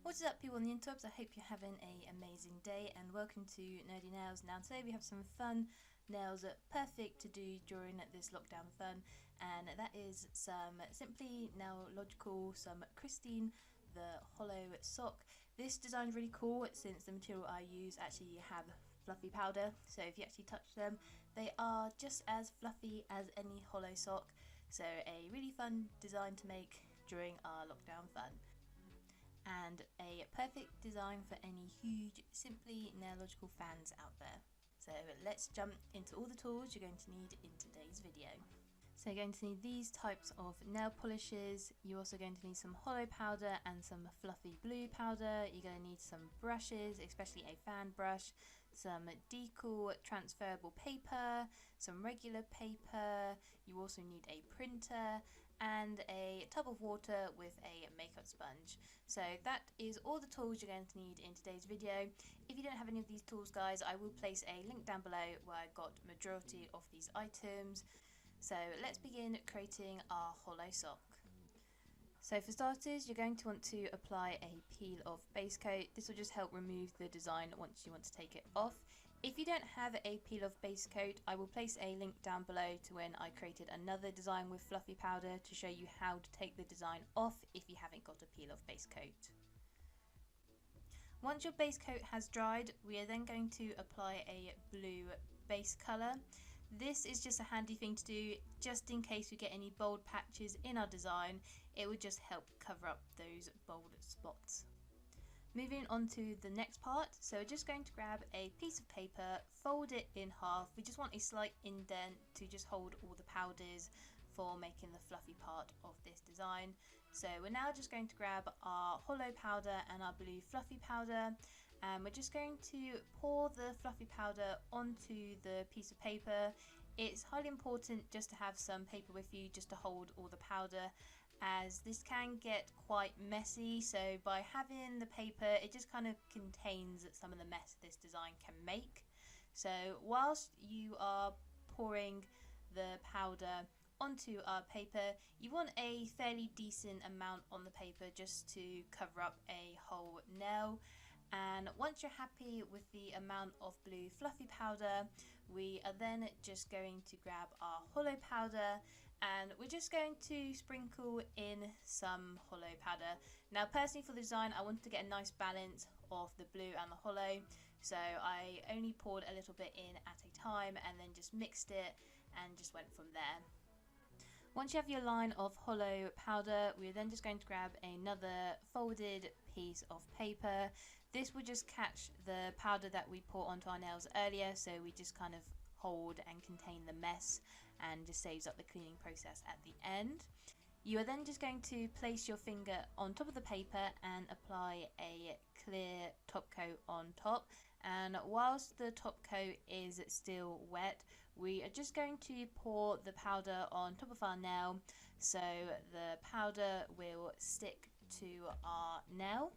What's up, people on the interwebs? I hope you're having an amazing day and welcome to Nerdy Nails. Now today we have some fun nails perfect to do during this lockdown fun, and that is some Simply Nailogical, some Christine the Holo sock. This design is really cool since the material I use actually have fluffy powder, so if you actually touch them they are just as fluffy as any Holo sock, so a really fun design to make during our lockdown fun. And a perfect design for any huge Simply Nailogical fans out there. So let's jump into all the tools you're going to need in today's video. So you're going to need these types of nail polishes. You're also going to need some Holo powder and some fluffy blue powder. You're going to need some brushes, especially a fan brush, some decal transferable paper, some regular paper. You also need a printer and a tub of water with a makeup sponge. So that is all the tools you're going to need in today's video. If you don't have any of these tools, guys, I will place a link down below where I got majority of these items. So let's begin creating our Holo sock. So for starters, you're going to want to apply a peel of base coat. This will just help remove the design once you want to take it off. If you don't have a peel of base coat, I will place a link down below to when I created another design with fluffy powder to show you how to take the design off if you haven't got a peel of base coat. Once your base coat has dried, we are then going to apply a blue base colour. This is just a handy thing to do just in case we get any bold patches in our design. It would just help cover up those bold spots. Moving on to the next part, so we're just going to grab a piece of paper, fold it in half. We just want a slight indent to just hold all the powders for making the fluffy part of this design. So we're now just going to grab our Holo powder and our blue fluffy powder, and we're just going to pour the fluffy powder onto the piece of paper. It's highly important just to have some paper with you just to hold all the powder, as this can get quite messy. So by having the paper, it just kind of contains some of the mess this design can make. So whilst you are pouring the powder onto our paper, you want a fairly decent amount on the paper just to cover up a whole nail. And once you're happy with the amount of blue fluffy powder, we are then just going to grab our Holo powder and we're just going to sprinkle in some Holo powder. Now personally for the design, I wanted to get a nice balance of the blue and the Holo, so I only poured a little bit in at a time and then just mixed it and just went from there. Once you have your line of Holo powder, we're then just going to grab another folded piece of paper. This will just catch the powder that we poured onto our nails earlier, so we just kind of hold and contain the mess and just saves up the cleaning process at the end. You are then just going to place your finger on top of the paper and apply a clear top coat on top. And whilst the top coat is still wet, we are just going to pour the powder on top of our nail so the powder will stick to our nail.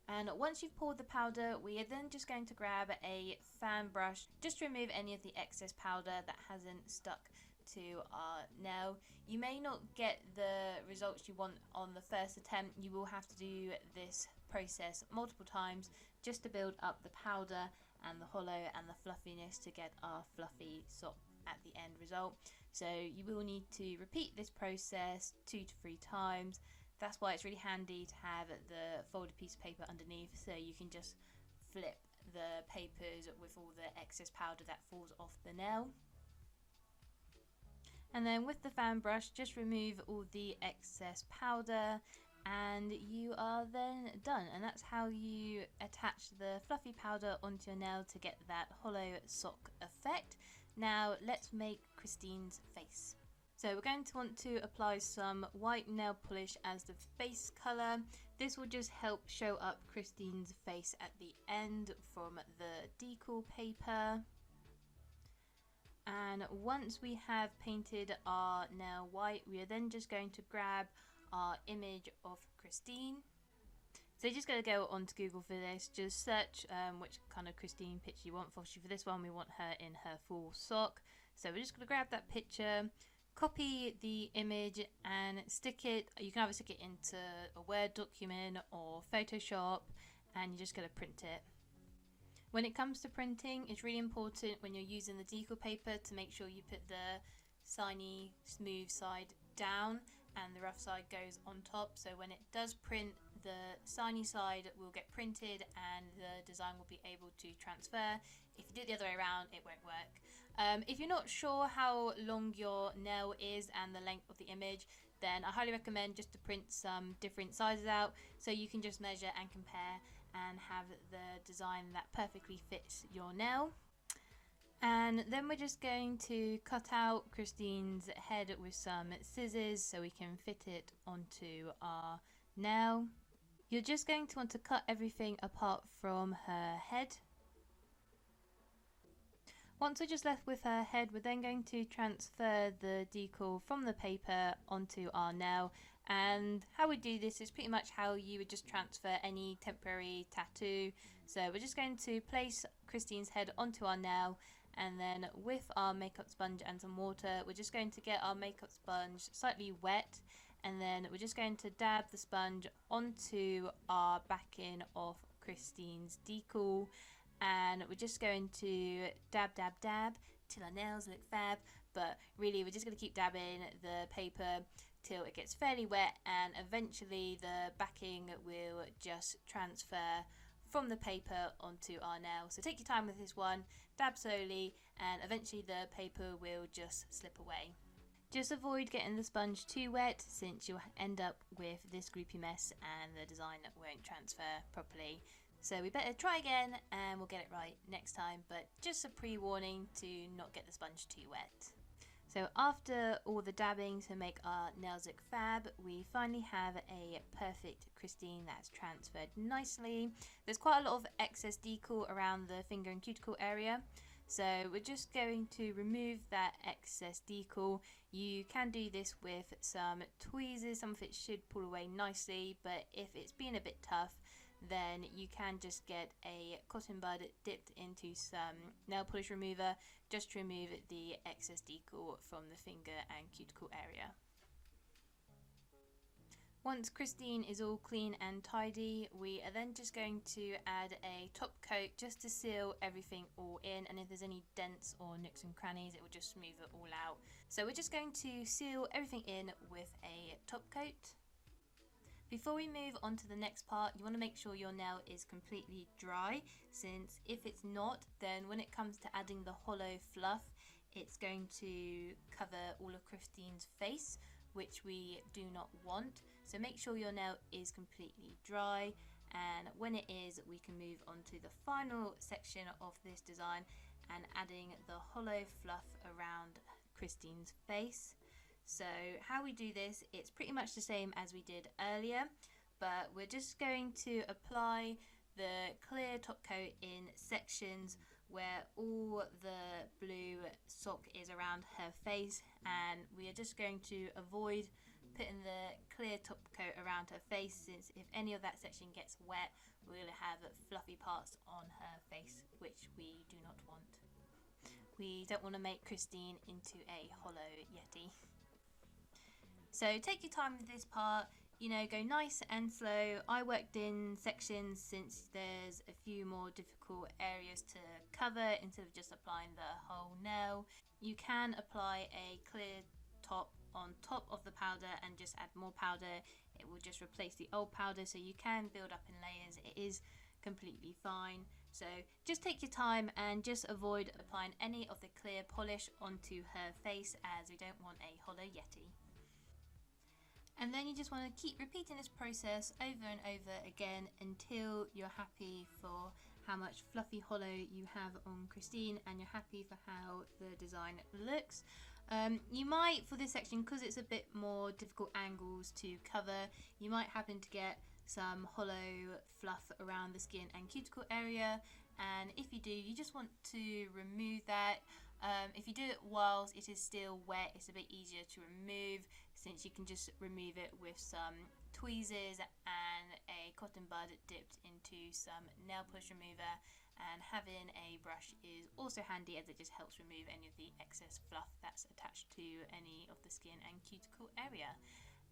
And once you've poured the powder, we are then just going to grab a fan brush just to remove any of the excess powder that hasn't stuck to our nail. You may not get the results you want on the first attempt. You will have to do this process multiple times just to build up the powder and the Holo and the fluffiness to get our fluffy sock at the end result. So you will need to repeat this process 2 to 3 times. That's why it's really handy to have the folded piece of paper underneath, so you can just flip the papers with all the excess powder that falls off the nail. And then with the fan brush, just remove all the excess powder and you are then done. And that's how you attach the fluffy powder onto your nail to get that Holo sock effect. Now let's make Christine's face. So we're going to want to apply some white nail polish as the base colour. This will just help show up Christine's face at the end from the decal paper. And once we have painted our nail white, we are then just going to grab our image of Christine. So you're just going to go onto Google for this, just search which kind of Christine picture you want. Obviously for this one we want her in her full sock. So we're just going to grab that picture, copy the image and stick it. You can either stick it into a Word document or Photoshop, and you just gotta print it. When it comes to printing, it's really important when you're using the decal paper to make sure you put the shiny, smooth side down and the rough side goes on top. So when it does print, the shiny side will get printed and the design will be able to transfer. If you do it the other way around, it won't work. If you're not sure how long your nail is and the length of the image, then I highly recommend just to print some different sizes out so you can just measure and compare and have the design that perfectly fits your nail. And then we're just going to cut out Christine's head with some scissors so we can fit it onto our nail. You're just going to want to cut everything apart from her head. Once we're just left with her head, we're then going to transfer the decal from the paper onto our nail. And how we do this is pretty much how you would just transfer any temporary tattoo. So we're just going to place Christine's head onto our nail, and then with our makeup sponge and some water, we're just going to get our makeup sponge slightly wet, and then we're just going to dab the sponge onto our backing of Christine's decal. And we're just going to dab till our nails look fab, but really we're just going to keep dabbing the paper till it gets fairly wet, and eventually the backing will just transfer from the paper onto our nail. So take your time with this one, dab slowly, and eventually the paper will just slip away. Just avoid getting the sponge too wet, since you'll end up with this gloopy mess and the design won't transfer properly. So we better try again and we'll get it right next time, but just a pre-warning to not get the sponge too wet. So after all the dabbing to make our nails look fab, we finally have a perfect Christine that's transferred nicely. There's quite a lot of excess decal around the finger and cuticle area, so we're just going to remove that excess decal. You can do this with some tweezers, some of it should pull away nicely, but if it's been a bit tough, then you can just get a cotton bud dipped into some nail polish remover just to remove the excess decal from the finger and cuticle area. Once Christine is all clean and tidy, we are then just going to add a top coat just to seal everything all in, and if there's any dents or nooks and crannies, it will just smooth it all out. So we're just going to seal everything in with a top coat. Before we move on to the next part, you want to make sure your nail is completely dry, since if it's not, then when it comes to adding the hollow fluff, it's going to cover all of Christine's face, which we do not want. So make sure your nail is completely dry, and when it is, we can move on to the final section of this design and adding the hollow fluff around Christine's face. So how we do this, it's pretty much the same as we did earlier, but we're just going to apply the clear top coat in sections where all the blue sock is around her face, and we are just going to avoid putting the clear top coat around her face, since if any of that section gets wet, we'll have fluffy parts on her face, which we do not want. We don't want to make Christine into a hollow yeti. So take your time with this part, you know, go nice and slow. I worked in sections since there's a few more difficult areas to cover instead of just applying the whole nail. You can apply a clear top on top of the powder and just add more powder. It will just replace the old powder, so you can build up in layers. It is completely fine. So just take your time and just avoid applying any of the clear polish onto her face, as we don't want a hollow yeti. And then you just want to keep repeating this process over and over again until you're happy for how much fluffy hollow you have on Christine, and you're happy for how the design looks. You might, for this section, because it's a bit more difficult angles to cover, you might happen to get some hollow fluff around the skin and cuticle area, and if you do, you just want to remove that. If you do it whilst it is still wet, it's a bit easier to remove, since you can just remove it with some tweezers and a a cotton bud dipped into some nail polish remover, and having a brush is also handy as it just helps remove any of the excess fluff that's attached to any of the skin and cuticle area.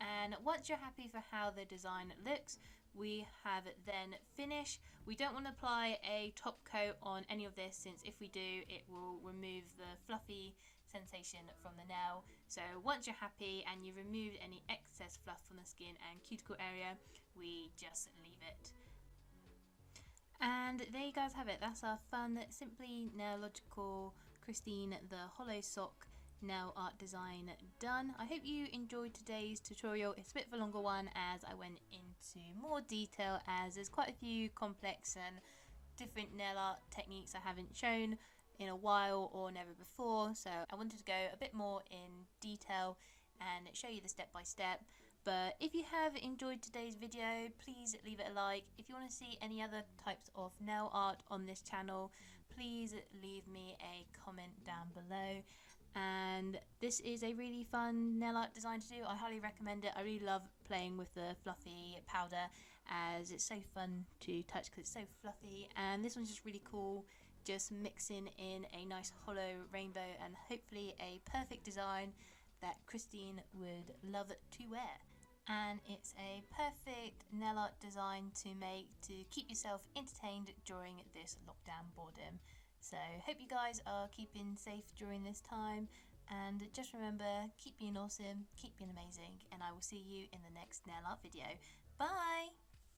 And once you're happy for how the design looks, we have then finished. We don't want to apply a top coat on any of this, since if we do, it will remove the fluffy sensation from the nail. So once you're happy and you've removed any excess fluff from the skin and cuticle area, we just leave it. And there you guys have it. That's our fun Simply Nailogical Christine the Holo sock nail art design done. I hope you enjoyed today's tutorial. It's a bit of a longer one as I went into more detail, as there's quite a few complex and different nail art techniques I haven't shown in a while or never before, so I wanted to go a bit more in detail and show you the step by step. But if you have enjoyed today's video, please leave it a like. If you want to see any other types of nail art on this channel, please leave me a comment down below. And this is a really fun nail art design to do. I highly recommend it. I really love playing with the fluffy powder, as it's so fun to touch because it's so fluffy. And this one's just really cool, just mixing in a nice hollow rainbow and hopefully a perfect design that Christine would love to wear. And it's a perfect nail art design to make to keep yourself entertained during this lockdown boredom. So hope you guys are keeping safe during this time, and just remember, keep being awesome, keep being amazing, and I will see you in the next nail art video. Bye!